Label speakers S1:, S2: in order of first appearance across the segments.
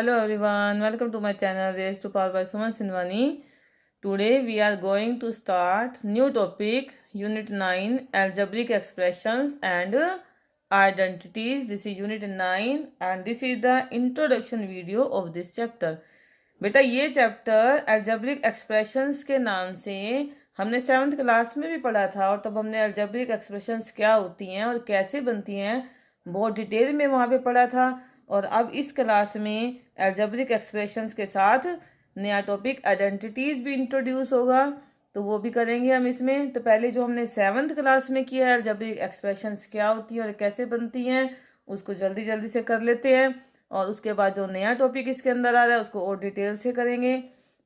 S1: Hello everyone, welcome to my channel Raised to Power by Suman Sinwani. Today we are going to start new topic Unit 9 Algebraic Expressions and Identities. This is Unit 9 and this is the introduction video of this chapter. बेटा ये chapter algebraic expressions के नाम से हमने 7th class में भी पढ़ा था और तब हमने एल्जेब्रिक एक्सप्रेशंस क्या होती हैं और कैसे बनती हैं बहुत डिटेल में वहाँ पे पढ़ा था। और अब इस क्लास में एल्जेब्रिक एक्सप्रेशंस के साथ नया टॉपिक आइडेंटिटीज भी इंट्रोड्यूस होगा, तो वो भी करेंगे हम इसमें। तो पहले जो हमने 7th क्लास में किया है एल्जेब्रिक एक्सप्रेशंस क्या होती हैं और कैसे बनती हैं उसको जल्दी जल्दी से कर लेते हैं, और उसके बाद जो नया टॉपिक इसके अंदर आ रहा है उसको और डिटेल से करेंगे।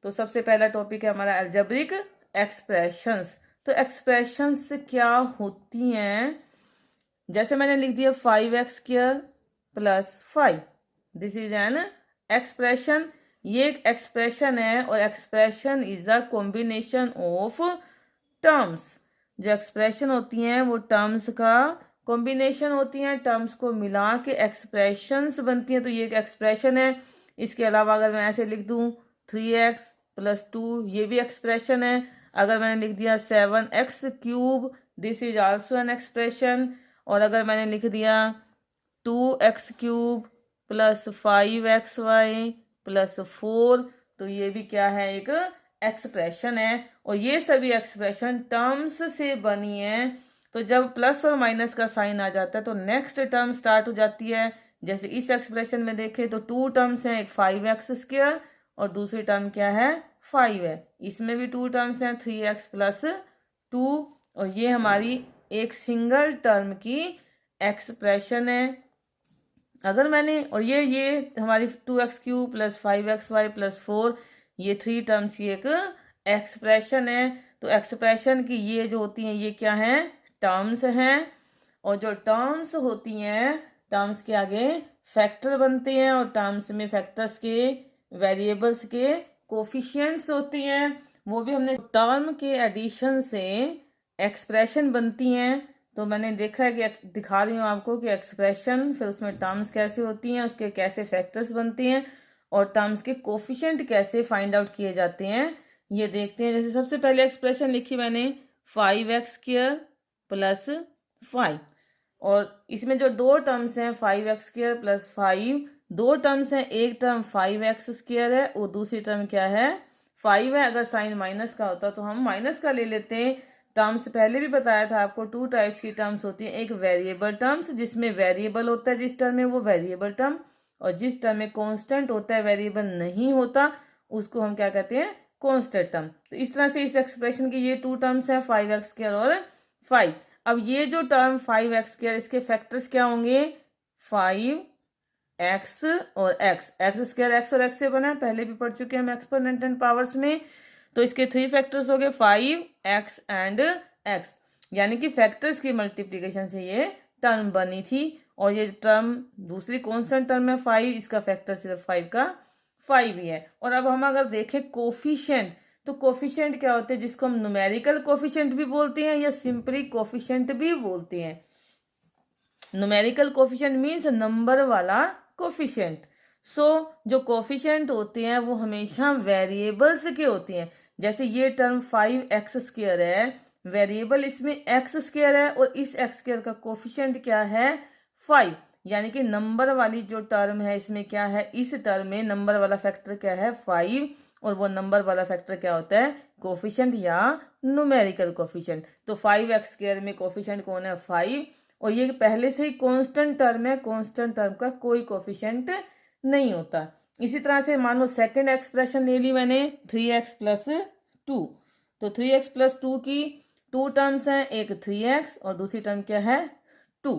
S1: तो सबसे पहला टॉपिक है हमारा एल्जेब्रिक एक्सप्रेशंस। तो एक्सप्रेशंस क्या होती हैं, जैसे मैंने लिख दिया 5x² + 5, this is an expression. ये एक एक्सप्रेशन है और expression is a combination of terms. जो एक्सप्रेशन होती हैं वो टर्म्स का कॉम्बिनेशन होती हैं, टर्म्स को मिला के एक्सप्रेशंस बनती हैं। तो ये एक एक्सप्रेशन है। इसके अलावा अगर मैं ऐसे लिख दूं 3x + 2, ये भी एक्सप्रेशन है। अगर मैंने लिख दिया 7x³, this is also an expression. और अगर मैंने लिख दिया 2x³ + 5xy + 4, तो ये भी क्या है, एक एक्सप्रेशन है। और ये सभी एक्सप्रेशन टर्म्स से बनी है। तो जब प्लस और माइनस का साइन आ जाता है तो नेक्स्ट टर्म स्टार्ट हो जाती है। जैसे इस एक्सप्रेशन में देखें तो 2 टर्म्स हैं, एक 5x² और दूसरी टर्म क्या है, 5 है। इसमें भी 2 टर्म्स हैं, 3x + 2, और ये हमारी एक सिंगल टर्म की एक्सप्रेशन है। अगर मैंने, और ये हमारी 2x³ + 5xy + 4, ये 3 टर्म्स की एक एक्सप्रेशन है। तो एक्सप्रेशन की ये जो होती हैं ये क्या है, टर्म्स हैं। और जो टर्म्स होती हैं, टर्म्स के आगे फैक्टर बनते हैं और टर्म्स में फैक्टर्स के, वेरिएबल्स के कोफिशिएंट्स होती हैं। वो भी हमने टर्म के एडिशन से एक्सप्रेशन बनती हैं। तो मैंने देखा है कि दिखा रही हूँ आपको कि एक्सप्रेशन, फिर उसमें टर्म्स कैसे होती हैं, उसके कैसे फैक्टर्स बनते हैं और टर्म्स के कोफिशिएंट कैसे फाइंड आउट किए जाते हैं, ये देखते हैं। जैसे सबसे पहले एक्सप्रेशन लिखी मैंने 5x² + 5, और इसमें जो 2 टर्म्स हैं 5x² + 5, 2 टर्म्स हैं, एक टर्म 5x² है और दूसरी टर्म क्या है, 5 है। अगर साइन माइनस का होता तो हम माइनस का ले लेते हैं। टर्म्स पहले भी बताया था आपको, 2 टाइप्स की टर्म्स होती हैं। एक वेरिएबल टर्म्स, जिसमें वेरिएबल होता है जिस टर्म में, वो वेरिएबल टर्म, और जिस टर्म में कांस्टेंट होता है, वेरिएबल नहीं होता, उसको हम क्या कहते हैं, कांस्टेंट टर्म। तो इस तरह से इस एक्सप्रेशन की ये 2 टर्म्स हैं, 5x² और 5। अब ये जो टर्म 5x², इसके फैक्टर्स क्या होंगे, 5x और x। x² x और x से बना है, पहले भी पढ़ चुके हैं हम एक्सपोनेंट एंड पावर्स में। तो इसके 3 फैक्टर्स हो गए 5x एंड x, यानी कि फैक्टर्स की मल्टीप्लिकेशन से ये टर्म बनी थी। और ये टर्म दूसरी कांस्टेंट टर्म है 5, इसका फैक्टर सिर्फ 5 का 5 ही है। और अब हम अगर देखें कोफिशिएंट, तो कोफिशिएंट क्या होते हैं, जिसको हम न्यूमेरिकल कोफिशिएंट भी बोलते हैं या सिंपली कोफिशिएंट भी बोलते हैं। न्यूमेरिकल कोफिशिएंट मीन्स नंबर वाला कोफिशिएंट। जो कोफिशिएंट होते हैं वो हमेशा वेरिएबल्स के होते हैं। जैसे ये टर्म 5x² है, वेरिएबल इसमें x² है और इस x² का कोफिशिएंट क्या है, 5, यानी कि नंबर वाली जो टर्म है इसमें क्या है, इस टर्म में नंबर वाला फैक्टर क्या है, 5, और वो नंबर वाला फैक्टर क्या होता है, कोफिशिएंट या न्यूमेरिकल कोफिशिएंट। तो 5x² में कोफिशिएंट कौन है, 5, और ये पहले से ही कांस्टेंट टर्म है, कांस्टेंट टर्म का कोई कोफिशिएंट नहीं होता। इसी तरह से मान लो सेकंड एक्सप्रेशन ले ली मैंने 3x + 2, तो 3x + 2 की 2 टर्म्स हैं, एक 3x और दूसरी टर्म क्या है, 2,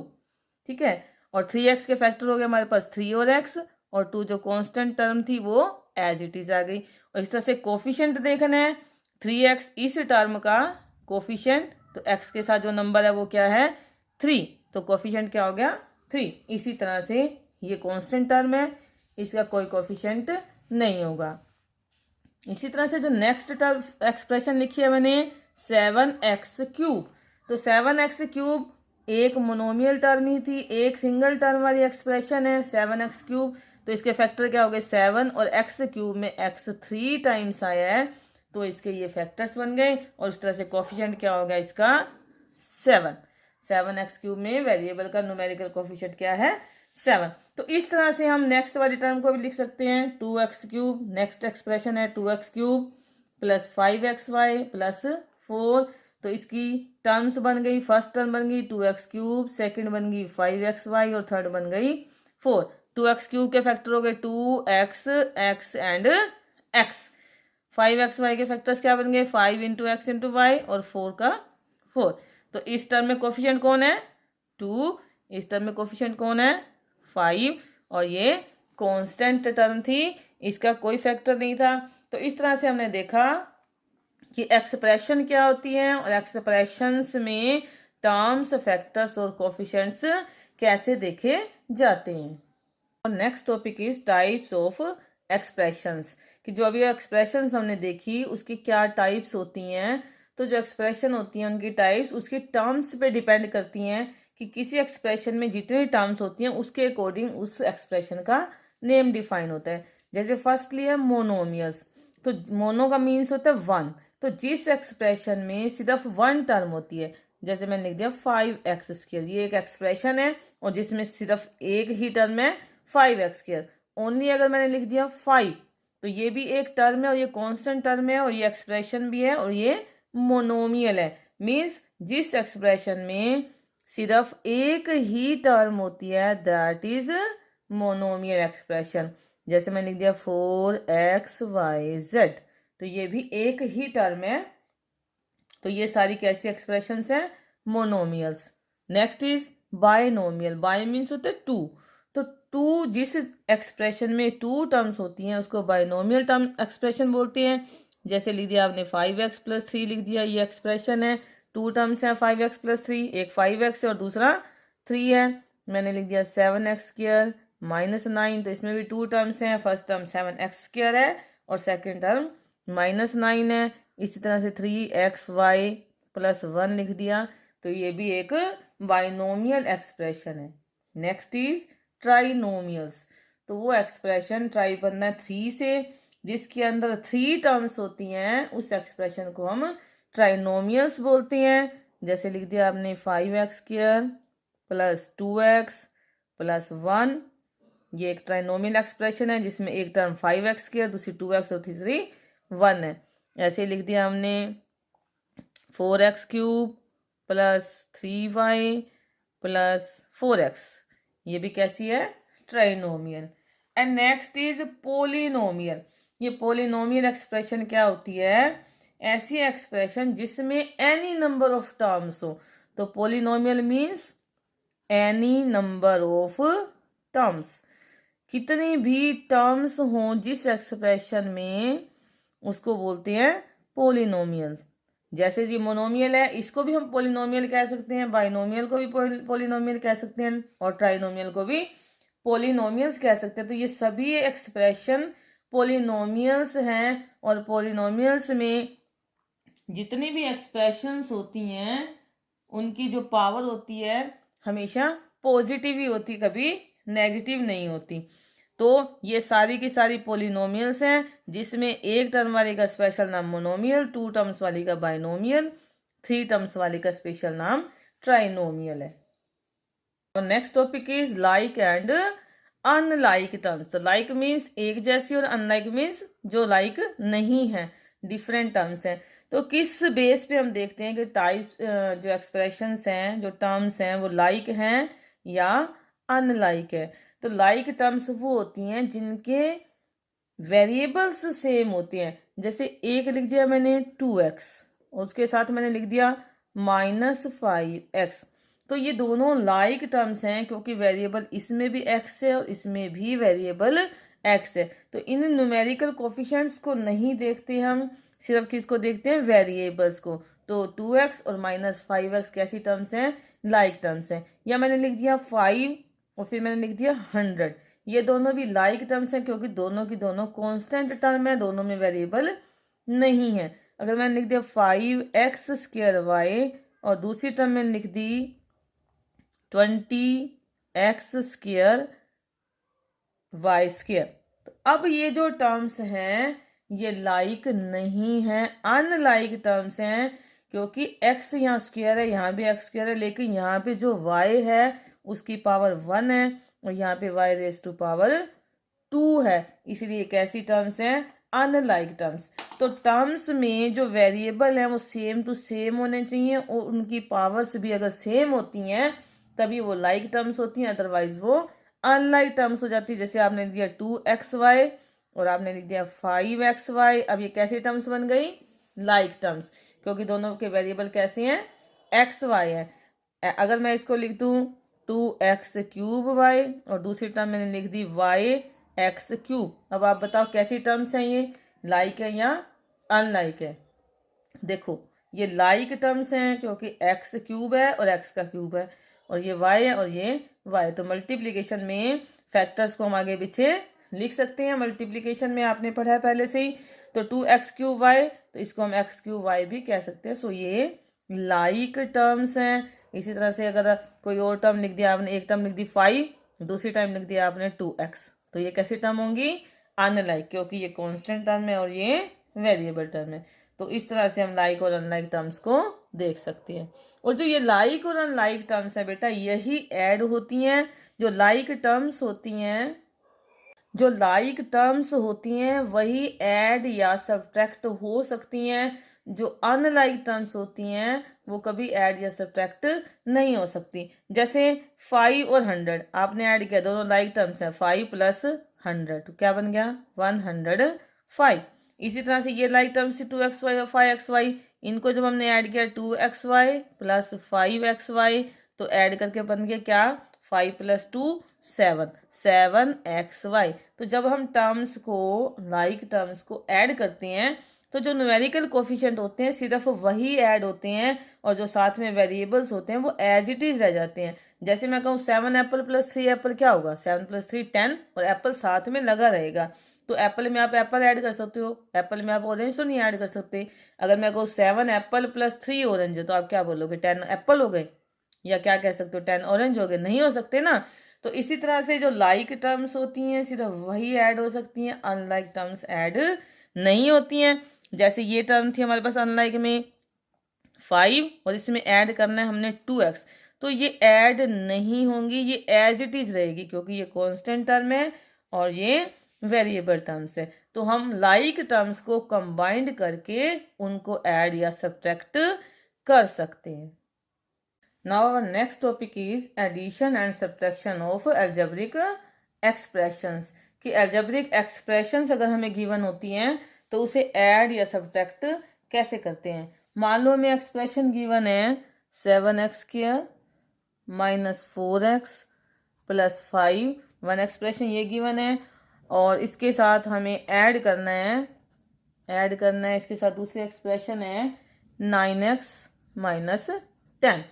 S1: ठीक है। और 3x के फैक्टर हो गए हमारे पास 3 और x, और 2 जो कांस्टेंट टर्म थी वो एज इट इज आ गई। और इस तरह से कोफिशिएंट देखना है, 3x इस टर्म का कोफिशिएंट, तो x के साथ जो नंबर है वो क्या है, 3, तो कोफिशिएंट क्या हो गया, 3। इसी तरह से ये कांस्टेंट टर्म है, इसका कोई कोफिशिएंट नहीं होगा। इसी तरह से जो नेक्स्ट टर्म एक्सप्रेशन लिखी है मैंने 7x³, तो 7x³ एक मोनोमियल टर्म ही थी, एक सिंगल टर्म वाली एक्सप्रेशन है 7x³। तो इसके फैक्टर क्या हो गए 7 और एक्स क्यूब में एक्स 3 टाइम्स आया है तो इसके ये फैक्टर्स बन गए और इस तरह से कोफिशिएंट क्या हो गया इसका 7 एक्स क्यूब में वेरिएबल का न्यूमेरिकल कोफिशिएंट क्या है 7। तो इस तरह से हम नेक्स्ट वाली टर्म को भी लिख सकते हैं 2x क्यूब, नेक्स्ट एक्सप्रेशन है 2x cube plus 5xy plus 4। तो इसकी टर्म्स बन गई, फर्स्ट टर्म बन गई 2x क्यूब, सेकंड बन गई 5xy और थर्ड बन गई 4। 2x क्यूब के फैक्टर हो गए 2x, x and x। 5xy के फैक्टर्स क्या बन गए 5 इंटू एक्स इंटू वाई और 4 का 4। तो इस टर्म में कोफिशिएंट कौन है 2, इस टर्म में कोफिशिएंट कौन है 5 और ये कांस्टेंट टर्म थी, इसका कोई फैक्टर नहीं था। तो इस तरह से हमने देखा कि एक्सप्रेशन क्या होती है और एक्सप्रेशंस में टर्म्स, फैक्टर्स और कोफिशिएंट्स कैसे देखे जाते हैं। और next topic is types of expressions, कि जो अभी एक्सप्रेशंस हमने देखी उसकी क्या टाइप्स होती हैं। तो जो एक्सप्रेशन होती हैं उनकी टाइप्स उसकी टर्म्स पे डिपेंड करती हैं कि किसी एक्सप्रेशन में जितनी टर्म्स होती हैं उसके अकॉर्डिंग उस एक्सप्रेशन का नेम डिफाइन होता है। जैसे फर्स्टली है मोनोमियस, तो मोनो का मीन्स होता है वन, तो जिस एक्सप्रेशन में सिर्फ वन टर्म होती है, जैसे मैंने लिख दिया 5x², ये एक एक्सप्रेशन है और जिसमें सिर्फ एक ही टर्म है 5x²। ओनली अगर मैंने लिख दिया 5 तो ये भी एक टर्म है और ये कांस्टेंट टर्म है और ये एक्सप्रेशन भी है और ये मोनोमियल है। मीन्स जिस एक्सप्रेशन में सिर्फ एक ही टर्म होती है दैट इज मोनोमियल एक्सप्रेशन। जैसे मैंने लिख दिया 4xyz, तो ये भी एक ही टर्म है। तो ये सारी कैसी एक्सप्रेशंस हैं monomials. Next is binomial, bye means होता है टू, तो टू जिस एक्सप्रेशन में टू टर्म्स होती हैं उसको बायनोमियल टर्म एक्सप्रेशन बोलते हैं। जैसे लिख दिया आपने 5x + 3 लिख दिया, ये एक्सप्रेशन है, टू टर्म्स हैं 5x + 3, एक 5x है और दूसरा 3 है। मैंने लिख दिया 7x² -9, तो इसमें भी टू टर्म्स हैं, फर्स्ट टर्म 7x² है और सेकेंड टर्म -9 है। इसी तरह से 3xy + 1 लिख दिया, तो ये भी एक बाइनोमियल एक्सप्रेशन है। नेक्स्ट इज ट्राइनोमियल्स, तो वो एक्सप्रेशन ट्राई बनना है 3 से, जिसके अंदर 3 टर्म्स होती हैं उस एक्सप्रेशन को हम ट्राइनोमियल्स बोलते हैं। जैसे लिख दिया आपने 5x² + 2x + 1, ये एक ट्राइनोमियल एक्सप्रेशन है जिसमें एक टर्म 5x², दूसरी 2x और तीसरी 1 है। ऐसे लिख दिया हमने 4x³ + 3y + 4x, ये भी कैसी है trinomial. And next is polynomial. ये पोलिनोमियल एक्सप्रेशन क्या होती है, ऐसी एक्सप्रेशन जिसमें एनी नंबर ऑफ टर्म्स हो। तो polynomial means any number of terms, कितनी भी टर्म्स हों जिस एक्सप्रेशन में उसको बोलते हैं पोलिनोमियल। जैसे ये मोनोमियल है, इसको भी हम पोलिनोमियल कह सकते हैं, बाइनोमियल को भी पोलिनोमियल कह सकते हैं और ट्राइनोमियल को भी पोलिनोमियल्स कह सकते हैं। तो ये सभी एक्सप्रेशन पोलिनोमियल्स हैं और पोलिनोमियल्स में जितनी भी एक्सप्रेशंस होती हैं उनकी जो पावर होती है हमेशा पॉजिटिव ही होती, कभी नेगेटिव नहीं होती। तो ये सारी की सारी पोलिनोमियल्स हैं जिसमें एक टर्म वाले का स्पेशल नाम मोनोमियल, 2 टर्म्स वाली का बाइनोमियल, 3 टर्म्स वाले का स्पेशल नाम ट्राइनोमियल है। और next topic is like and unlike terms. तो लाइक मीन्स एक जैसी और अनलाइक मीन्स जो लाइक नहीं है, डिफरेंट टर्म्स हैं। तो किस बेस पे हम देखते हैं कि टाइप्स जो एक्सप्रेशंस हैं, जो टर्म्स हैं वो लाइक हैं या अनलाइक है। तो लाइक टर्म्स वो होती हैं जिनके वेरिएबल्स सेम होते हैं। जैसे एक लिख दिया मैंने 2x और उसके साथ मैंने लिख दिया -5x, तो ये दोनों लाइक टर्म्स हैं क्योंकि वेरिएबल इसमें भी x है और इसमें भी वेरिएबल x है। तो इन न्यूमेरिकल कोफिशिएंट्स को नहीं देखते हम, सिर्फ किसको देखते हैं वेरिएबल्स को। तो 2x और -5x कैसी टर्म्स हैं लाइक टर्म्स हैं। या मैंने लिख दिया 5 और फिर मैंने लिख दिया 100, ये दोनों भी लाइक टर्म्स हैं क्योंकि दोनों की दोनों कांस्टेंट टर्म है, दोनों में वेरिएबल नहीं है। अगर मैंने लिख दिया 5x² और दूसरी टर्म में लिख दी 20x² वाई स्क्वायर। तो अब ये जो टर्म्स हैं ये लाइक नहीं है, अनलाइक टर्म्स हैं, क्योंकि x यहाँ स्क्वायर है, यहाँ भी x स्क्वायर है, लेकिन यहाँ पे जो y है उसकी पावर 1 है और यहाँ पे y रेज टू पावर 2 है, इसीलिए कैसी टर्म्स हैं, अनलाइक टर्म्स। तो टर्म्स में जो वेरिएबल हैं वो सेम टू सेम होने चाहिए और उनकी पावर्स भी अगर सेम होती हैं तभी वो लाइक टर्म्स होती हैं, अदरवाइज वो अनलाइक टर्म्स हो जाती है। जैसे आपने लिख दिया 2xy और आपने लिख दिया 5xy, अब ये कैसी टर्म्स बन गई, लाइक टर्म्स, क्योंकि दोनों के वेरिएबल कैसे हैं, xy है। अगर मैं इसको लिख दूं 2x³ y और दूसरी टर्म मैंने लिख दी yx³, अब आप बताओ कैसी टर्म्स हैं, ये लाइक है या अनलाइक है। देखो ये लाइक टर्म्स हैं क्योंकि x³ है और x का क्यूब है, और ये y है और ये y, तो मल्टीप्लिकेशन में फैक्टर्स को हम आगे पीछे लिख सकते हैं। मल्टीप्लिकेशन में आपने पढ़ा है पहले से ही, तो 2x³ तो इसको हम x³ भी कह सकते हैं। सो ये लाइक टर्म्स हैं। इसी तरह से अगर कोई और टर्म लिख दिया आपने, एक टर्म लिख दी 5, दूसरी टर्म लिख दिया आपने 2x, तो ये कैसी टर्म होंगी, अनलाइक, क्योंकि ये कांस्टेंट टर्म है और ये वेरिएबल टर्म है। तो इस तरह से हम लाइक और अनलाइक टर्म्स को देख सकते हैं। और जो ये लाइक और अनलाइक टर्म्स है बेटा, यही ऐड होती हैं। जो लाइक टर्म्स होती हैं, जो लाइक टर्म्स होती हैं वही ऐड या सब्ट्रैक्ट हो सकती हैं। जो अनलाइक टर्म्स होती हैं वो कभी ऐड या सब्ट्रैक्ट नहीं हो सकती। जैसे 5 और 100 आपने ऐड किया, दोनों लाइक टर्म्स हैं, 5 + 100 तो क्या बन गया, 105। इसी तरह से ये लाइक टर्म्स 2xy और 5xy, इनको जब हमने ऐड किया 2xy + 5xy तो ऐड करके बन गया क्या, 5 + 2 7, 7xy। तो जब हम टर्म्स को, लाइक टर्म्स को ऐड करते हैं तो जो न्यूमेरिकल कोफिशिएंट होते हैं सिर्फ वही ऐड होते हैं और जो साथ में वेरिएबल्स होते हैं वो एज इट इज रह जाते हैं। जैसे मैं कहूँ 7 एप्पल + 3 एप्पल क्या होगा, 7 + 3 10 और एप्पल साथ में लगा रहेगा। तो एप्पल में आप एप्पल ऐड कर सकते हो, एप्पल में आप ऑरेंज तो नहीं ऐड कर सकते। अगर मैं कहूँ 7 एप्पल + 3 ऑरेंज तो आप क्या बोलोगे, 10 एप्पल हो गए, या क्या कह सकते हो, 10 ऑरेंज हो गए, नहीं हो सकते ना। तो इसी तरह से जो लाइक टर्म्स होती हैं सिर्फ वही ऐड हो सकती हैं, अनलाइक टर्म्स ऐड नहीं होती हैं। जैसे ये टर्म थी हमारे पास अनलाइक में 5 और इसमें ऐड करना है हमने 2x, तो ये ऐड नहीं होंगी, ये एज इट इज रहेगी क्योंकि ये कांस्टेंट टर्म है और ये वेरिएबल टर्म्स है। तो हम लाइक टर्म्स को कंबाइंड करके उनको ऐड या सब्ट्रैक्ट कर सकते हैं। Now our next topic is addition and subtraction of algebraic expressions। कि algebraic expressions अगर हमें given होती हैं तो उसे ऐड या सब्ट्रैक्ट कैसे करते हैं। मान लो हमें एक्सप्रेशन गिवन है 7x² - 4x + 5, वन एक्सप्रेशन ये गिवन है और इसके साथ हमें ऐड करना है इसके साथ दूसरी एक्सप्रेशन है 9x - 10।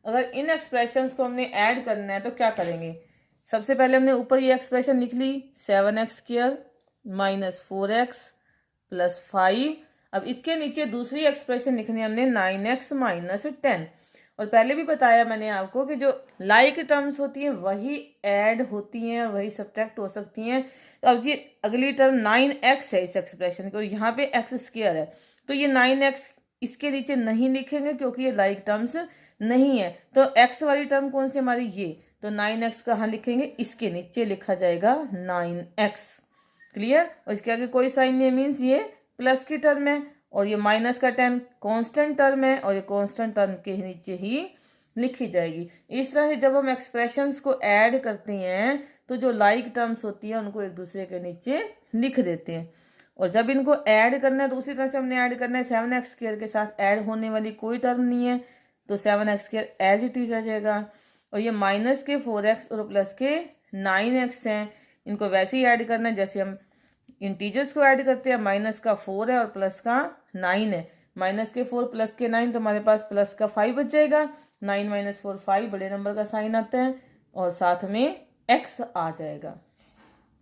S1: अगर इन एक्सप्रेशंस को हमने ऐड करना है तो क्या करेंगे, सबसे पहले हमने ऊपर ये एक्सप्रेशन लिख ली 7x² - 4x + 5। अब इसके नीचे दूसरी एक्सप्रेशन लिखनी है हमने 9x - 10। और पहले भी बताया मैंने आपको कि जो लाइक टर्म्स होती हैं वही ऐड होती हैं और वही सब्ट्रैक्ट हो सकती हैं। तो अब ये अगली टर्म 9x है इस एक्सप्रेशन की और यहाँ पे x² है, तो ये 9x इसके नीचे नहीं लिखेंगे क्योंकि ये लाइक टर्म्स नहीं है। तो x वाली टर्म कौन सी हमारी, ये, तो 9x कहाँ लिखेंगे, इसके नीचे लिखा जाएगा 9x। क्लियर। और इसके आगे कोई साइन नहीं, मीन्स ये प्लस की टर्म है और ये माइनस का 10 कांस्टेंट टर्म है और ये कांस्टेंट टर्म के नीचे ही लिखी जाएगी। इस तरह से जब हम एक्सप्रेशंस को ऐड करते हैं तो जो लाइक टर्म्स होती है उनको एक दूसरे के नीचे लिख देते हैं। और जब इनको ऐड करना है तो उसी तरह से हमने ऐड करना है 7x² के साथ ऐड होने वाली कोई टर्म नहीं है तो 7x² एज इट इज आ जाएगा। और ये माइनस के 4x और प्लस के 9x हैं, इनको वैसे ही ऐड करना है जैसे हम इंटीजर्स को ऐड करते हैं। माइनस का 4 है और प्लस का 9 है, माइनस के 4 प्लस के 9 तो हमारे पास प्लस का 5 बच जाएगा। 9 - 4 5 बड़े नंबर का साइन आता है और साथ में x आ जाएगा।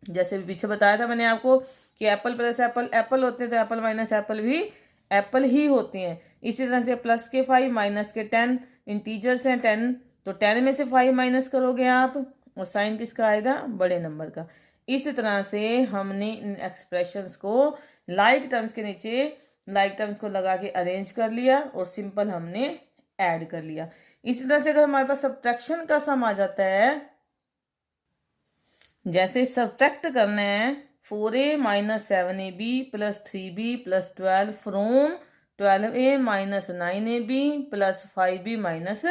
S1: जैसे भी पीछे बताया था मैंने आपको कि एप्पल + एप्पल एप्पल होते हैं तो एप्पल - एप्पल भी एप्पल ही होते हैं। इसी तरह से प्लस के 5 माइनस के 10 इंटीजर्स हैं 10, तो 10 में से 5 माइनस करोगे आप और साइन किसका आएगा, बड़े नंबर का। इस तरह से हमने इन एक्सप्रेशंस को लाइक टर्म्स के नीचे लाइक टर्म्स को लगा के अरेंज कर लिया और सिंपल हमने ऐड कर लिया। इसी तरह से अगर हमारे पास सब्ट्रैक्शन का सम आ जाता है, जैसे सब्ट्रैक्ट करना है 4a minus 7ab plus 3b plus 12 from 12a minus 9ab plus 5b minus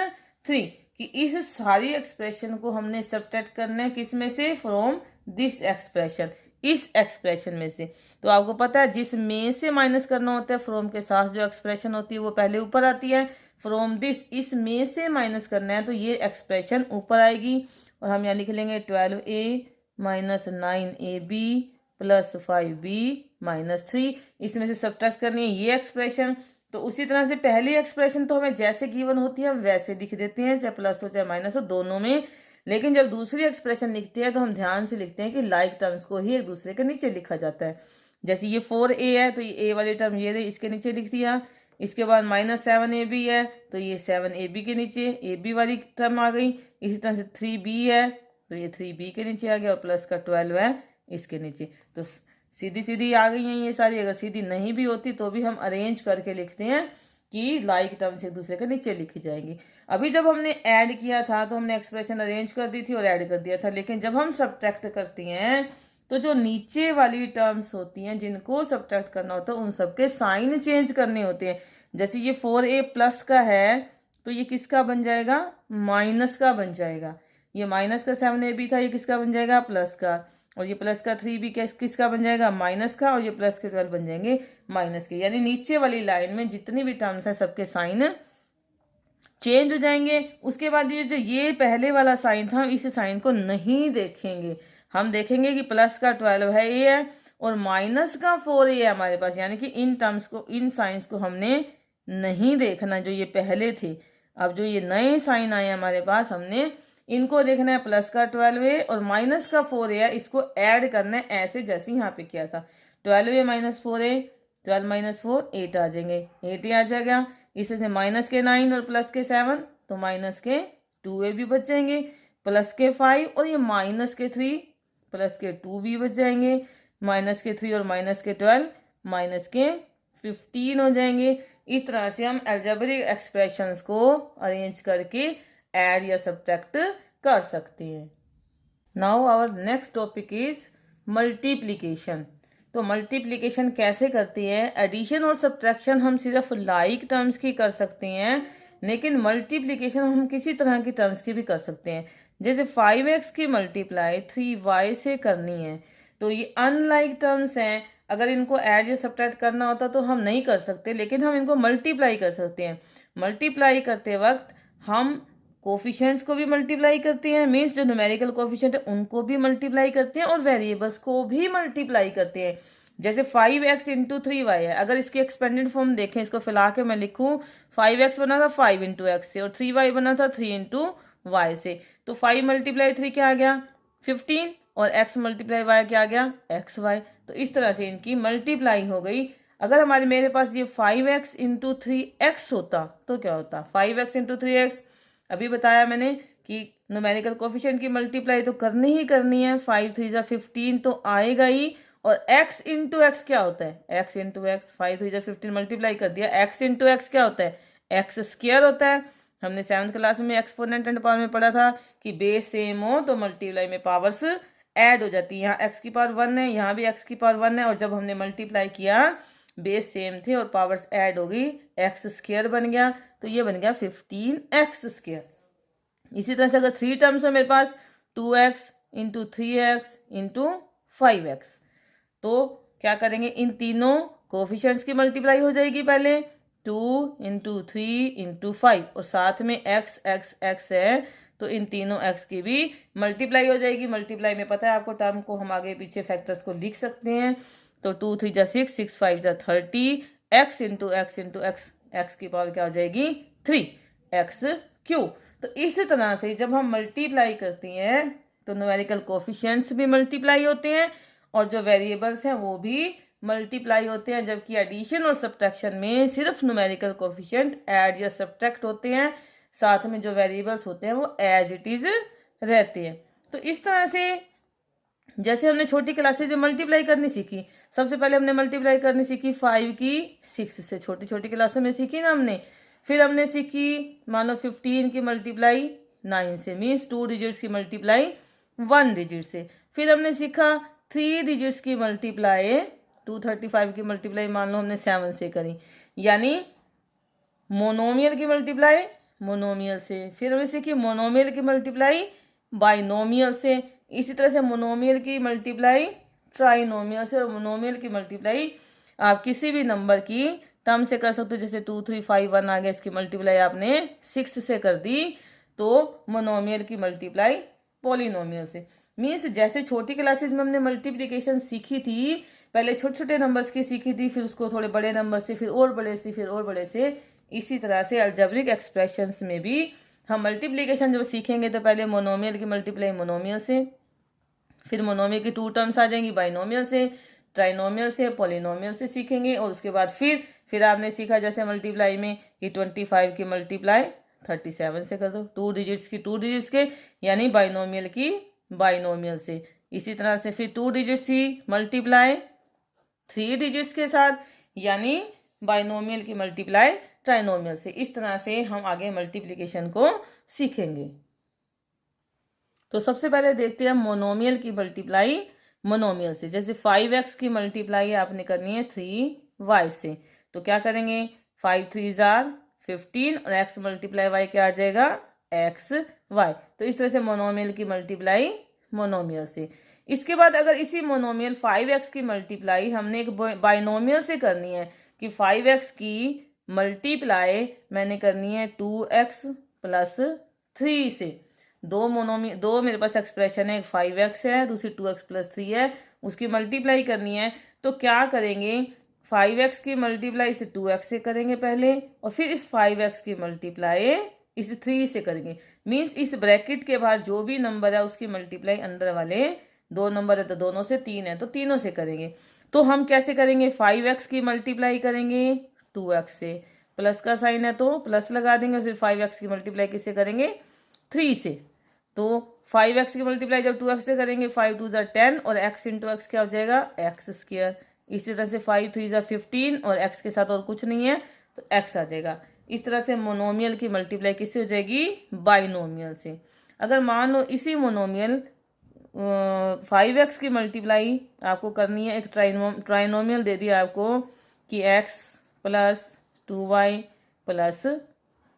S1: 3, कि इस सारी एक्सप्रेशन को हमने सब्ट्रैक्ट करना है किस में से, फ्रॉम दिस एक्सप्रेशन, इस एक्सप्रेशन में से। तो आपको पता है जिस में से माइनस करना होता है, फ्रॉम के साथ जो एक्सप्रेशन होती है वो पहले ऊपर आती है, फ्रॉम दिस इस में से माइनस करना है तो ये एक्सप्रेशन ऊपर आएगी और हम यहाँ लिख लेंगे 12a minus 9ab plus 5b minus 3, इसमें से सब्ट्रैक्ट करनी है ये एक्सप्रेशन। तो उसी तरह से पहली एक्सप्रेशन तो हमें जैसे गिवन होती है हम वैसे लिख देते हैं, चाहे प्लस हो चाहे माइनस हो दोनों में, लेकिन जब दूसरी एक्सप्रेशन लिखते हैं तो हम ध्यान से लिखते हैं कि लाइक टर्म्स को ही एक दूसरे के नीचे लिखा जाता है। जैसे ये 4a है तो ये a वाली टर्म ये रही, इसके नीचे लिख दिया। इसके बाद माइनस 7ab है तो ये 7ab के नीचे ab वाली टर्म आ गई। इसी तरह से 3b है तो ये 3b के नीचे आ गया और प्लस का 12 है इसके नीचे। तो सीधी सीधी आ गई हैं ये सारी। अगर सीधी नहीं भी होती तो भी हम अरेंज करके लिखते हैं कि लाइक टर्म्स एक दूसरे के नीचे लिखी जाएंगी। अभी जब हमने ऐड किया था तो हमने एक्सप्रेशन अरेंज कर दी थी और ऐड कर दिया था, लेकिन जब हम सब्ट्रैक्ट करती हैं तो जो नीचे वाली टर्म्स होती हैं जिनको सब्ट्रैक्ट करना होता है उन सबके साइन चेंज करने होते हैं। जैसे ये 4a प्लस का है तो ये किसका बन जाएगा, माइनस का बन जाएगा। ये माइनस का 7ab था, ये किसका बन जाएगा, प्लस का। और ये प्लस का 3b किसका बन जाएगा, माइनस का। और ये प्लस के 12 बन जाएंगे माइनस के। यानी नीचे वाली लाइन में जितनी भी टर्म्स हैं सबके साइन चेंज हो जाएंगे। उसके बाद ये जो ये पहले वाला साइन था इस साइन को नहीं देखेंगे, हम देखेंगे कि प्लस का 12 है ये है और माइनस का 4a है हमारे पास। यानी कि इन टर्म्स को, इन साइंस को हमने नहीं देखना जो ये पहले थे। अब जो ये नए साइन आए हमारे पास हमने इनको देखना है, प्लस का 12a और माइनस का 4a है, इसको ऐड करना है ऐसे जैसे यहाँ पे किया था। 12a माइनस 4a, 12 माइनस 4 8 आ जाएंगे, 8 आ जाएगा। इसे से माइनस के 9 और प्लस के 7 तो माइनस के 2a भी बच जाएंगे, प्लस के 5 और ये माइनस के 3 प्लस के 2 भी बच जाएंगे, माइनस के 3 और माइनस के 12 माइनस के 15 हो जाएंगे। इस तरह से हम अलजेब्रिक एक्सप्रेशंस को अरेंज करके ऐड या सब्ट्रैक्ट कर सकते हैं। Now our next topic is multiplication. तो मल्टीप्लिकेशन कैसे करते हैं, एडिशन और सब्ट्रैक्शन हम सिर्फ लाइक टर्म्स की कर सकते हैं, लेकिन मल्टीप्लिकेशन हम किसी तरह की टर्म्स की भी कर सकते हैं। जैसे 5x की मल्टीप्लाई 3y से करनी है तो ये अनलाइक टर्म्स हैं, अगर इनको ऐड या सब्ट्रैक्ट करना होता तो हम नहीं कर सकते, लेकिन हम इनको मल्टीप्लाई कर सकते हैं। मल्टीप्लाई करते वक्त हम कोफिशिएंट्स को भी मल्टीप्लाई करते हैं, मीन्स जो न्यूमेरिकल कोफिशिएंट है उनको भी मल्टीप्लाई करते हैं और वेरिएबल्स को भी मल्टीप्लाई करते हैं। जैसे 5x इंटू 3y है, अगर इसकी एक्सपेंडेड फॉर्म देखें, इसको फैला के मैं लिखूं 5x बना था 5 इंटू एक्स से और 3y बना था 3 इंटू वाई से, तो 5 मल्टीप्लाई 3 क्या आ गया 15 और x मल्टीप्लाई y क्या आ गया xy। तो इस तरह से इनकी मल्टीप्लाई हो गई। अगर हमारे मेरे पास ये 5x इंटू 3x होता तो क्या होता, 5x इंटू 3x, अभी बताया मैंने कि न्यूमेरिकल कोफिशिएंट की मल्टीप्लाई तो करनी ही करनी है, 5 3 जा 15 तो आएगा ही। और x इंटू एक्स क्या होता है, x इंटू एक्स, 5 3 जा 15 मल्टीप्लाई कर दिया, x इंटू एक्स क्या होता है, एक्स स्क्वायर होता है। हमने 7th क्लास में एक्सपोनेंट एंड पावर में पढ़ा था कि बेस सेम हो तो मल्टीप्लाई में पावर्स ऐड हो जाती है। यहाँ एक्स की पावर 1 है, यहाँ भी एक्स की पावर 1 है, और जब हमने मल्टीप्लाई किया बेस सेम थे और पावर्स ऐड हो गई, एक्स स्क्वायर बन गया, तो ये बन गया 15x स्क्वायर। इसी तरह से अगर 3 टर्म्स है मेरे पास 2x into 3x into 5x, तो क्या करेंगे, इन तीनों कोफिशिएंट्स की मल्टीप्लाई हो जाएगी पहले 2 इंटू 3 इंटू 5 और साथ में x x x है तो इन तीनों x की भी मल्टीप्लाई हो जाएगी। मल्टीप्लाई में पता है आपको टर्म को हम आगे पीछे फैक्टर्स को लिख सकते हैं, तो 2 3 जा 6 6 5 जा 30, x into x into x, x की पावर क्या हो जाएगी 3x क्यूब। तो इस तरह से जब हम मल्टीप्लाई करती हैं तो न्यूमेरिकल कोफिशिएंट्स भी मल्टीप्लाई होते हैं और जो वेरिएबल्स हैं वो भी मल्टीप्लाई होते हैं, जबकि एडिशन और सब्ट्रैक्शन में सिर्फ न्यूमेरिकल कोफिशिएंट ऐड या सब्ट्रैक्ट होते हैं, साथ में जो वेरिएबल्स होते हैं वो एज इट इज रहते हैं। तो इस तरह से जैसे हमने छोटी क्लासेज में मल्टीप्लाई करनी सीखी, सबसे पहले हमने मल्टीप्लाई करनी सीखी 5 की 6 से, छोटी छोटी क्लासों में सीखी ना हमने। फिर हमने सीखी मान लो 15 की मल्टीप्लाई 9 से, मीन्स 2 डिजिट्स की मल्टीप्लाई 1 डिजिट से। फिर हमने सीखा 3 डिजिट्स की मल्टीप्लाई 235 की मल्टीप्लाई मान लो हमने 7 से करी, यानी मोनोमियल की मल्टीप्लाई मोनोमियल से। फिर हमने सीखी मोनोमियल की मल्टीप्लाई बाइनोमियल से। इसी तरह से मोनोमियल की मल्टीप्लाई ट्राइनोमियल से, और मोनोमियल की मल्टीप्लाई आप किसी भी नंबर की टर्म से कर सकते हो। जैसे 2 3 5 1 आ गया, इसकी मल्टीप्लाई आपने 6 से कर दी, तो मोनोमियल की मल्टीप्लाई पॉलिनोमियल से। मीन्स जैसे छोटी क्लासेस में हमने मल्टीप्लिकेशन सीखी थी, पहले छोटे छोटे नंबर्स की सीखी थी, फिर उसको थोड़े बड़े नंबर से, फिर और बड़े से, फिर और बड़े से, इसी तरह से अलजेब्रिक एक्सप्रेशंस में भी हम मल्टीप्लिकेशन जब सीखेंगे तो पहले मोनोमियल की मल्टीप्लाई मोनोमियल से, फिर मोनोमियल की 2 टर्म्स आ जाएंगी बाइनोमियल से, ट्राइनोमियल से, पॉलिनोमियल से सीखेंगे। और उसके बाद फिर आपने सीखा जैसे मल्टीप्लाई में कि 25 की मल्टीप्लाई 37 से कर दो, 2 डिजिट्स की 2 डिजिट्स के, यानी बाइनोमियल की बाइनोमियल से। इसी तरह से फिर 2 डिजिट्स की मल्टीप्लाई 3 डिजिट्स के साथ, यानी बाइनोमियल की मल्टीप्लाई ट्राइनोमियल से। इस तरह से हम आगे मल्टीप्लिकेशन को सीखेंगे। तो सबसे पहले देखते हैं मोनोमियल की मल्टीप्लाई मोनोमियल से। जैसे 5x की मल्टीप्लाई आपने करनी है 3y से, तो क्या करेंगे 5 3 जार 15 और x मल्टीप्लाई y क्या आ जाएगा xy। तो इस तरह से मोनोमियल की मल्टीप्लाई मोनोमियल से। इसके बाद अगर इसी मोनोमियल 5x की मल्टीप्लाई हमने एक बाइनोमियल से करनी है कि 5x की मल्टीप्लाई मैंने करनी है 2x प्लस 3 से। दो मेरे पास एक्सप्रेशन है, एक 5x है, दूसरी 2x प्लस 3 है, उसकी मल्टीप्लाई करनी है। तो क्या करेंगे 5x की मल्टीप्लाई इसे 2x से करेंगे पहले, और फिर इस 5x की मल्टीप्लाई इसे 3 से करेंगे। मीन्स इस ब्रैकेट के बाहर जो भी नंबर है उसकी मल्टीप्लाई अंदर वाले 2 नंबर है तो दोनों से, 3 है तो तीनों से करेंगे। तो हम कैसे करेंगे 5x की मल्टीप्लाई करेंगे 2x से, प्लस का साइन है तो प्लस लगा देंगे, फिर 5x की मल्टीप्लाई किससे करेंगे 3 से। तो 5x की मल्टीप्लाई जब 2x से करेंगे 5 2 ज़ा 10 और x इंटू एक्स क्या हो जाएगा एक्स स्क्वायर। इसी तरह से 5 3 ज़ा 15 और x के साथ और कुछ नहीं है तो x आ जाएगा। इस तरह से मोनोमियल की मल्टीप्लाई किससे हो जाएगी बाइनोमियल से। अगर मान लो इसी मोनोमियल 5x की मल्टीप्लाई आपको करनी है, एक ट्राइनोमियल दे दिया आपको कि x plus 2y plus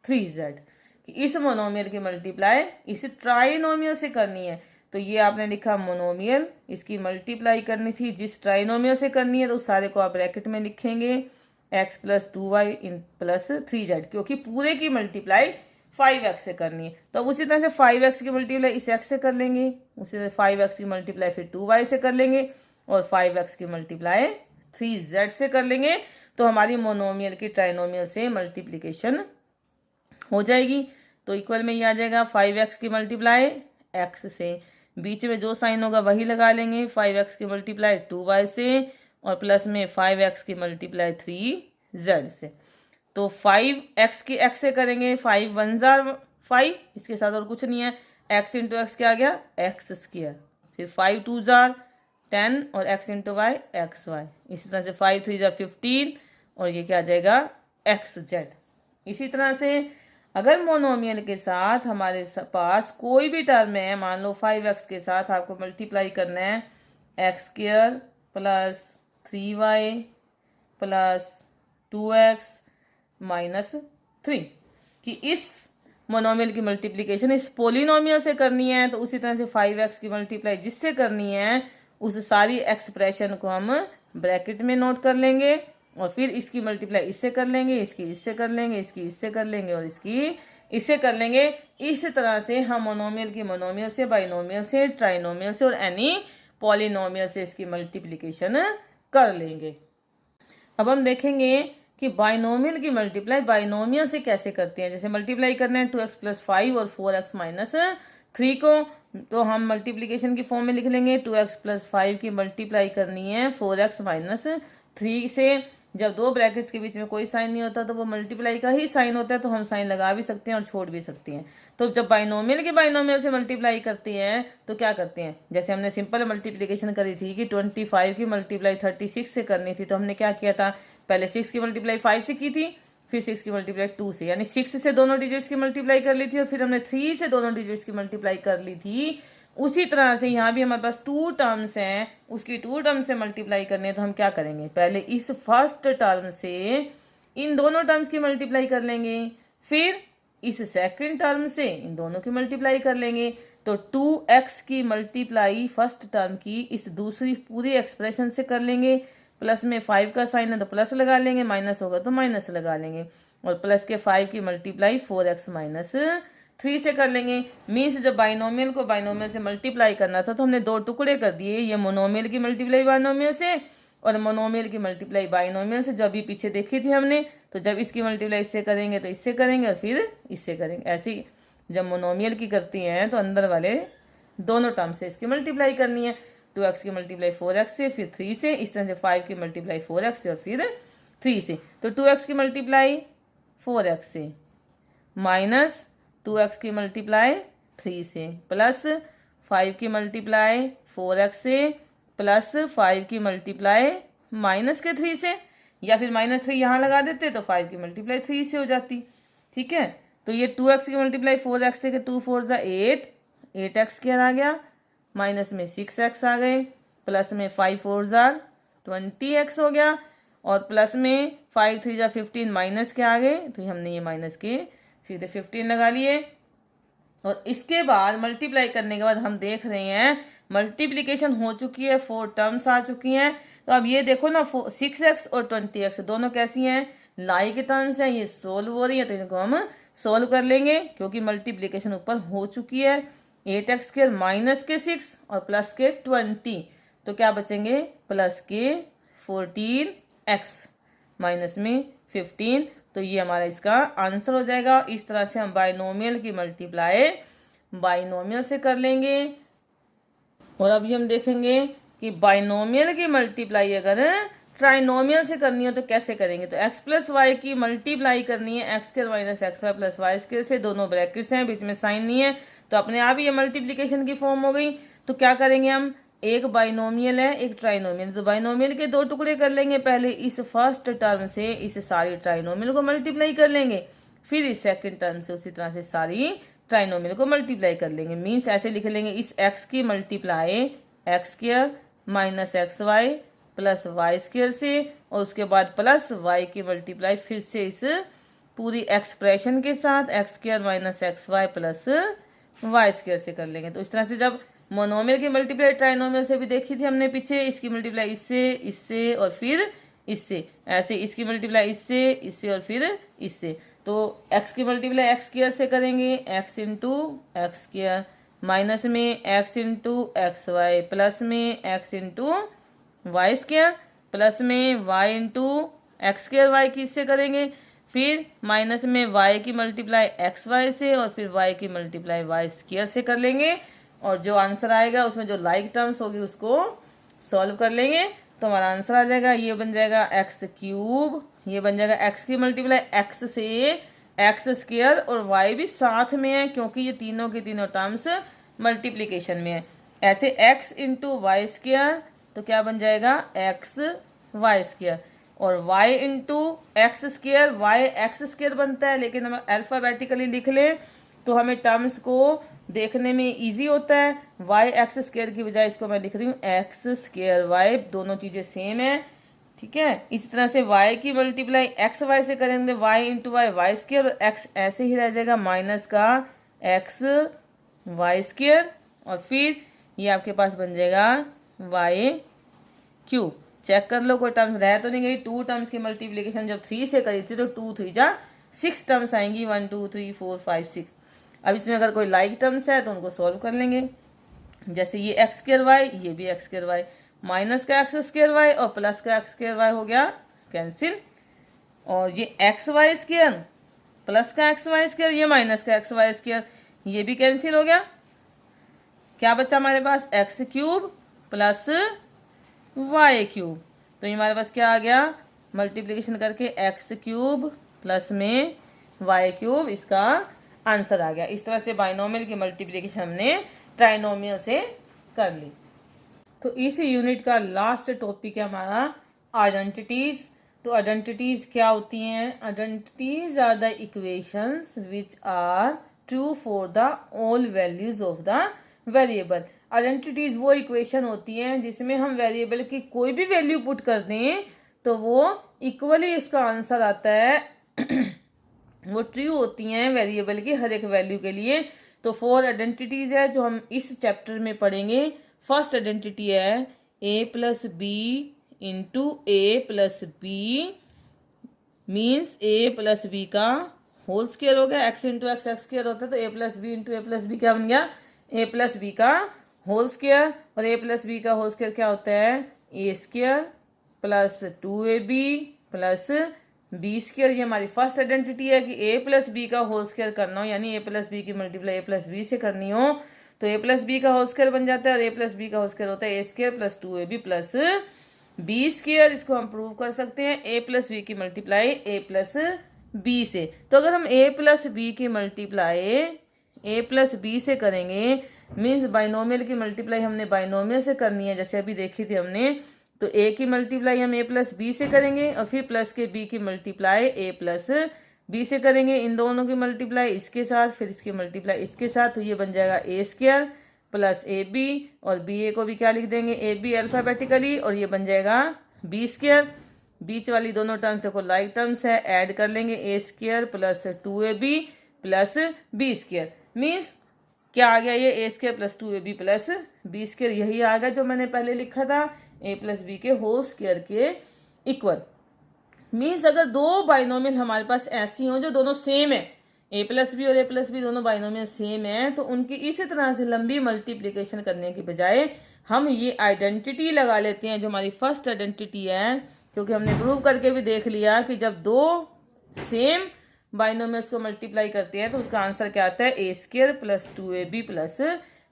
S1: 3z, कि इस मोनोमियल की मल्टीप्लाई इस ट्राइनोमियल से करनी है। तो ये आपने लिखा मोनोमियल, इसकी मल्टीप्लाई करनी थी जिस ट्राइनोमियल से करनी है, तो उस सारे को आप ब्रैकेट में लिखेंगे x plus 2y in plus 3z, क्योंकि पूरे की मल्टीप्लाई 5x से करनी है। तो उसी तरह से 5x की मल्टीप्लाई इस x से कर लेंगे, उसी तरह 5x की मल्टीप्लाई फिर 2y से कर लेंगे, और 5x की मल्टीप्लाई 3z से कर लेंगे। तो हमारी मोनोमियल की ट्राइनोमियल से मल्टीप्लिकेशन हो जाएगी। तो इक्वल में ये आ जाएगा 5x की मल्टीप्लाई x से, बीच में जो साइन होगा वही लगा लेंगे, 5x की मल्टीप्लाई 2y से, और प्लस में 5x की मल्टीप्लाई 3z से। तो 5x की x से करेंगे 5 1 जार 5, इसके साथ और कुछ नहीं है, x इंटू एक्स क्या आ गया एक्स स्क्वायर, फिर 5 2 जार 10 और x into y x y. इसी तरह से 5 3 जार 15 और ये क्या आ जाएगा एक्स जेड। इसी तरह से अगर मोनोमियल के साथ हमारे पास कोई भी टर्म है, मान लो 5x के साथ आपको मल्टीप्लाई करना है x square plus 3y plus 2x minus 3, कि इस मोनोमियल की मल्टीप्लिकेशन इस पोलिनोमियल से करनी है, तो उसी तरह से 5x की मल्टीप्लाई जिससे करनी है उस सारी एक्सप्रेशन को हम ब्रैकेट में नोट कर लेंगे, और फिर इसकी मल्टीप्लाई इससे कर लेंगे, इसकी इससे कर लेंगे, इसकी इससे कर लेंगे, और इसकी इससे कर लेंगे। इस तरह से हम मोनोमियल की मोनोमियल से, बाइनोमियल से, ट्राइनोमियल से और एनी पॉलिनोमियल से इसकी मल्टीप्लिकेशन कर लेंगे। अब हम देखेंगे कि बाइनोमियल की मल्टीप्लाई बाइनोमियल से कैसे करते हैं। जैसे मल्टीप्लाई करना है 2x प्लस 5 और 4x माइनस 3 को, तो हम मल्टीप्लिकेशन की फॉर्म में लिख लेंगे 2x प्लस 5 की मल्टीप्लाई करनी है 4x माइनस 3 से, जब दो ब्रैकेट्स के बीच में कोई साइन नहीं होता तो वो मल्टीप्लाई का ही साइन होता है, तो हम साइन लगा भी सकते हैं और छोड़ भी सकते हैं। तो जब बाइनोमियल के बाइनोमियल से मल्टीप्लाई करते हैं तो क्या करते हैं, जैसे हमने सिंपल मल्टीप्लिकेशन करी थी कि 25 की मल्टीप्लाई 36 से करनी थी, तो हमने क्या किया था, पहले 6 की मल्टीप्लाई 5 से की थी, फिर 6 की मल्टीप्लाई 2 से, यानी 6 से दोनों डिजिट्स की मल्टीप्लाई कर ली थी और फिर हमने 3 से दोनों डिजिट्स की मल्टीप्लाई कर ली थी। उसी तरह से यहाँ भी हमारे पास 2 टर्म्स हैं, उसकी 2 टर्म से मल्टीप्लाई करनी है, तो हम क्या करेंगे, पहले इस फर्स्ट टर्म से इन दोनों टर्म्स की मल्टीप्लाई कर लेंगे, फिर इस सेकंड टर्म से इन दोनों की मल्टीप्लाई कर लेंगे। तो 2x की मल्टीप्लाई फर्स्ट टर्म की इस दूसरी पूरी एक्सप्रेशन से कर लेंगे, प्लस में 5 का साइन है तो प्लस लगा लेंगे, माइनस होगा तो माइनस लगा लेंगे, और प्लस के 5 की मल्टीप्लाई 4x माइनस 3 से कर लेंगे। मीन्स जब बाइनोमियल को बाइनोमियल से मल्टीप्लाई करना था तो हमने दो टुकड़े कर दिए, ये मोनोमियल की मल्टीप्लाई बाइनोमियल से और मोनोमियल की मल्टीप्लाई बाइनोमियल से, जो अभी पीछे देखी थी हमने। तो जब इसकी मल्टीप्लाई इससे करेंगे तो इससे करेंगे और फिर इससे करेंगे। ऐसे ही जब मोनोमियल की करती हैं तो अंदर वाले दोनों टर्म से इसकी मल्टीप्लाई करनी है, 2x की मल्टीप्लाई 4x से, फिर 3 से, इस तरह से 5 की मल्टीप्लाई 4x से और फिर 3 से। तो 2x की मल्टीप्लाई 4x से माइनस 2x की मल्टीप्लाई 3 से प्लस 5 की मल्टीप्लाई 4x से प्लस 5 की मल्टीप्लाई माइनस के 3 से, या फिर -3 यहाँ लगा देते तो 5 की मल्टीप्लाई 3 से हो जाती। ठीक है, तो ये 2x की मल्टीप्लाई 4x से, 2 4 ज़ा 8, 8x स्क्वायर आ गया, माइनस में 6x आ गए, प्लस में 5 4 ज़ा 20x हो गया, और प्लस में 5 3 ज़ा 15 माइनस के आ गए, तो हमने ये माइनस के सीधे 15 लगा लिए। और इसके बाद मल्टीप्लाई करने के बाद हम देख रहे हैं मल्टीप्लिकेशन हो चुकी है, 4 टर्म्स आ चुकी हैं। तो अब ये देखो ना, 6x और 20x दोनों कैसी हैं, लाइक टर्म्स हैं, ये सोल्व हो रही है, तो इनको हम सोल्व कर लेंगे क्योंकि मल्टीप्लिकेशन ऊपर हो चुकी है। 8x स्क्वायर माइनस के 6 और प्लस के 20, तो क्या बचेंगे, प्लस के 14x माइनस में 15, तो ये हमारा इसका आंसर हो जाएगा। इस तरह से हम बाइनोमियल की मल्टीप्लाई बाइनोमियल से कर लेंगे। और अभी हम देखेंगे कि बाइनोमियल की मल्टीप्लाई अगर ट्राइनोमियल से करनी हो तो कैसे करेंगे। तो x प्लस वाई की मल्टीप्लाई करनी है x square minus x y plus y square से, दोनों ब्रैकेट्स हैं, बीच में साइन नहीं है, तो अपने आप ही ये मल्टीप्लिकेशन की फॉर्म हो गई। तो क्या करेंगे हम, एक बाइनोमियल है एक ट्राइनोमियल, तो बाइनोमियल के दो टुकड़े कर लेंगे, पहले इस फर्स्ट टर्म से इस सारी ट्राइनोमियल को मल्टीप्लाई कर लेंगे, फिर इस सेकंड टर्म से उसी तरह से सारी ट्राइनोमियल को मल्टीप्लाई कर लेंगे। मीन्स ऐसे लिख लेंगे, इस x की multiply x square minus x y plus y square से, और उसके बाद प्लस वाई की मल्टीप्लाई फिर से इस पूरी एक्सप्रेशन के साथ x square minus x y plus y square से कर लेंगे। तो इस तरह से जब मोनोमियल की मल्टीप्लाई ट्राइनोमियल से भी देखी थी हमने पीछे, इसकी मल्टीप्लाई इससे, इससे और फिर इससे, ऐसे इसकी मल्टीप्लाई इससे, इससे और फिर इससे। तो x की मल्टीप्लाई एक्स स्क्वायर से करेंगे, x into x square minus में x into x y plus में x into y square plus में y into x square y की इससे करेंगे, फिर माइनस में y की मल्टीप्लाई एक्स वाई से और फिर y की मल्टीप्लाई वाई स्क्वायर से कर लेंगे, और जो आंसर आएगा उसमें जो लाइक टर्म्स होगी उसको सॉल्व कर लेंगे, तो हमारा आंसर आ जाएगा, ये बन जाएगा एक्स क्यूब, ये बन जाएगा एक्स की मल्टीप्लाई एक्स से एक्स स्क्वायर, और y भी साथ में है क्योंकि ये तीनों के तीनों टर्म्स मल्टीप्लिकेशन में है। ऐसे x इंटू वाई स्क्वायर, तो क्या बन जाएगा एक्स वाई स्क्वायर, और y into x square y x square बनता है, लेकिन हम अल्फाबेटिकली लिख लें तो हमें टर्म्स को देखने में इजी होता है। वाई एक्स स्क्वायर की बजाय इसको मैं लिख रही हूँ एक्स स्क्वायर वाई, दोनों चीजें सेम है। ठीक है, इसी तरह से y की मल्टीप्लाई एक्स वाई से करेंगे, y into y y square, x ऐसे ही रह जाएगा माइनस का एक्स वाई स्क्वायर, और फिर ये आपके पास बन जाएगा वाई क्यूब। चेक कर लो कोई टर्म्स रह तो नहीं गई। 2 टर्म्स की मल्टीप्लिकेशन जब 3 से करी थी तो 2 3 जा 6 टर्म्स आएंगी, 1 2 3 4 5 6। अब इसमें अगर कोई लाइक टर्म्स है तो उनको सॉल्व कर लेंगे, जैसे ये एक्स स्क्वायर वाई, ये भी एक्स स्क्वायर वाई, माइनस का एक्स स्क्वायर वाई और प्लस का एक्स स्क्वायर वाई हो गया कैंसिल, और ये एक्स वाई स्क्वायर प्लस का एक्स वाई स्क्वायर, ये माइनस का एक्स वाई स्क्वायर, ये भी कैंसिल हो गया। क्या बचा हमारे पास, X cube plus Y cube, तो ये हमारे पास क्या आ गया, मल्टीप्लिकेशन करके एक्स क्यूब प्लस में वाई क्यूब, इसका आंसर आ गया। इस तरह से बाइनोमियल की मल्टीप्लिकेशन हमने ट्राइनोमियल से कर ली। तो इस यूनिट का लास्ट टॉपिक है हमारा आइडेंटिटीज। तो आइडेंटिटीज क्या होती हैं? Identities are the equations which are true for the all values of the variable. Identities वो इक्वेशन होती हैं जिसमें हम वेरिएबल की कोई भी वैल्यू पुट कर दें तो वो इक्वली इसका आंसर आता है वो ट्रू होती हैं वेरिएबल की हर एक वैल्यू के लिए। तो 4 आइडेंटिटीज है जो हम इस चैप्टर में पढ़ेंगे। फर्स्ट आइडेंटिटी है a plus b into a plus b means a plus b का होल स्क्वायर हो गया। x into x x square होता है तो a plus b into a plus b क्या बन गया? a प्लस बी का होल स्क्वायर। और a प्लस बी का होल स्क्वायर क्या होता है? a square plus 2ab plus b square. ये हमारी फर्स्ट आइडेंटिटी है कि a प्लस बी का होल स्क्वायर करना हो, यानी a प्लस बी की मल्टीप्लाई a प्लस बी से करनी हो तो a प्लस बी का होल स्क्वायर बन जाता है। और a प्लस बी का होल स्क्वायर होता है a square plus 2ab plus b square. इसको हम प्रूव कर सकते हैं a प्लस बी की मल्टीप्लाई a प्लस बी से। तो अगर हम a प्लस बी की मल्टीप्लाई a प्लस बी से करेंगे मीन्स बाइनोमियल की मल्टीप्लाई हमने बाइनोमियल से करनी है, जैसे अभी देखी थी हमने। तो a की मल्टीप्लाई हम a प्लस बी से करेंगे और फिर प्लस के b की मल्टीप्लाई a प्लस बी से करेंगे। इन दोनों की मल्टीप्लाई इसके साथ फिर इसकी मल्टीप्लाई इसके साथ, तो ये बन जाएगा a square plus a b और बी ए को भी क्या लिख देंगे? ए बी अल्फाबेटिकली, और ये बन जाएगा बी स्क्वायर। बीच वाली दोनों टर्म्स देखो लाइक टर्म्स है, ऐड कर लेंगे a square plus 2ab plus b square. Means क्या आ गया? ये a square plus 2ab plus b square, यही आ गया जो मैंने पहले लिखा था a प्लस बी के होल स्क्वायर के इक्वल। मीन्स अगर दो बाइनोमियल हमारे पास ऐसी हों जो दोनों सेम है, a प्लस बी और a प्लस बी दोनों बाइनोमियल सेम है, तो उनकी इसी तरह से लंबी मल्टीप्लिकेशन करने के बजाय हम ये आइडेंटिटी लगा लेते हैं जो हमारी फर्स्ट आइडेंटिटी है। क्योंकि हमने प्रूव करके भी देख लिया कि जब दो सेम बाइनोमियल्स को मल्टीप्लाई करते हैं तो उसका आंसर क्या आता है? a square plus 2ab plus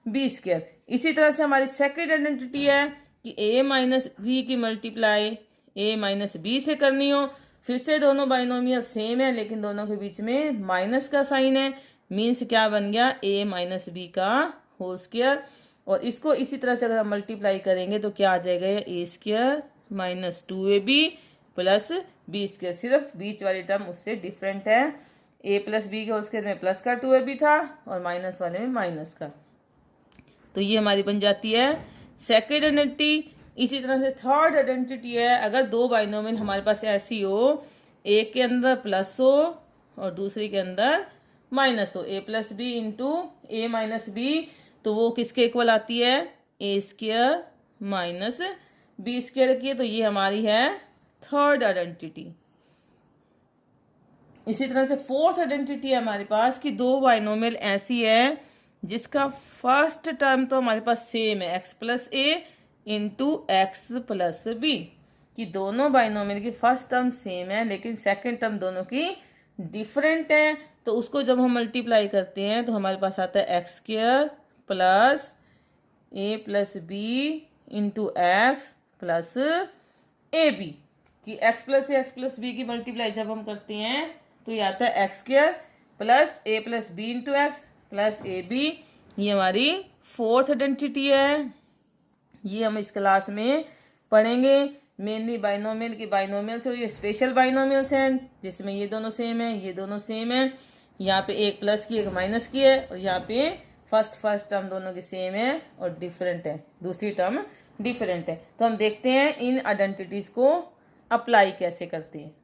S1: b square. इसी तरह से हमारी सेकेंड आइडेंटिटी है कि a माइनस बी की मल्टीप्लाई a माइनस बी से करनी हो। फिर से दोनों बाइनोमियल सेम है लेकिन दोनों के बीच में माइनस का साइन है। मीन्स क्या बन गया? a माइनस बी का होल स्क्वायर। और इसको इसी तरह से अगर हम मल्टीप्लाई करेंगे तो क्या आ जाएगा? a square minus 2ab plus b square. सिर्फ बीच वाली टर्म उससे डिफरेंट है। a प्लस बी के होल स्क्वायर में प्लस का 2ab था और माइनस वाले में माइनस का। तो ये हमारी बन जाती है सेकेंड आइडेंटिटी। इसी तरह से थर्ड आइडेंटिटी है अगर दो बाइनोमियल हमारे पास ऐसी हो, एक के अंदर प्लस हो और दूसरी के अंदर माइनस हो, a plus b into a minus b, तो वो किसके इक्वल आती है? a square minus b square की। तो ये हमारी है थर्ड आइडेंटिटी। इसी तरह से फोर्थ आइडेंटिटी है हमारे पास कि दो बाइनोमियल ऐसी है जिसका फर्स्ट टर्म तो हमारे पास सेम है x प्लस ए इंटू एक्स प्लस बी, कि दोनों बाइनोमियल की फर्स्ट टर्म सेम है लेकिन सेकंड टर्म दोनों की डिफरेंट है। तो उसको जब हम मल्टीप्लाई करते हैं तो हमारे पास आता है x square plus a plus b into x plus a b, कि x प्लस बी की मल्टीप्लाई जब हम करते हैं तो ये आता है x square plus a plus b into x plus a b. ये हमारी फोर्थ आइडेंटिटी है। ये हम इस क्लास में पढ़ेंगे। मेनली बाइनोमियल की बाइनोमियल से, ये स्पेशल बाइनोमियल्स हैं जिसमें ये दोनों सेम है, ये दोनों सेम है। यहाँ पे एक प्लस की एक माइनस की है और यहाँ पे फर्स्ट टर्म दोनों की सेम है और डिफरेंट है, दूसरी टर्म डिफरेंट है। तो हम देखते हैं इन आइडेंटिटीज को अप्लाई कैसे करते हैं।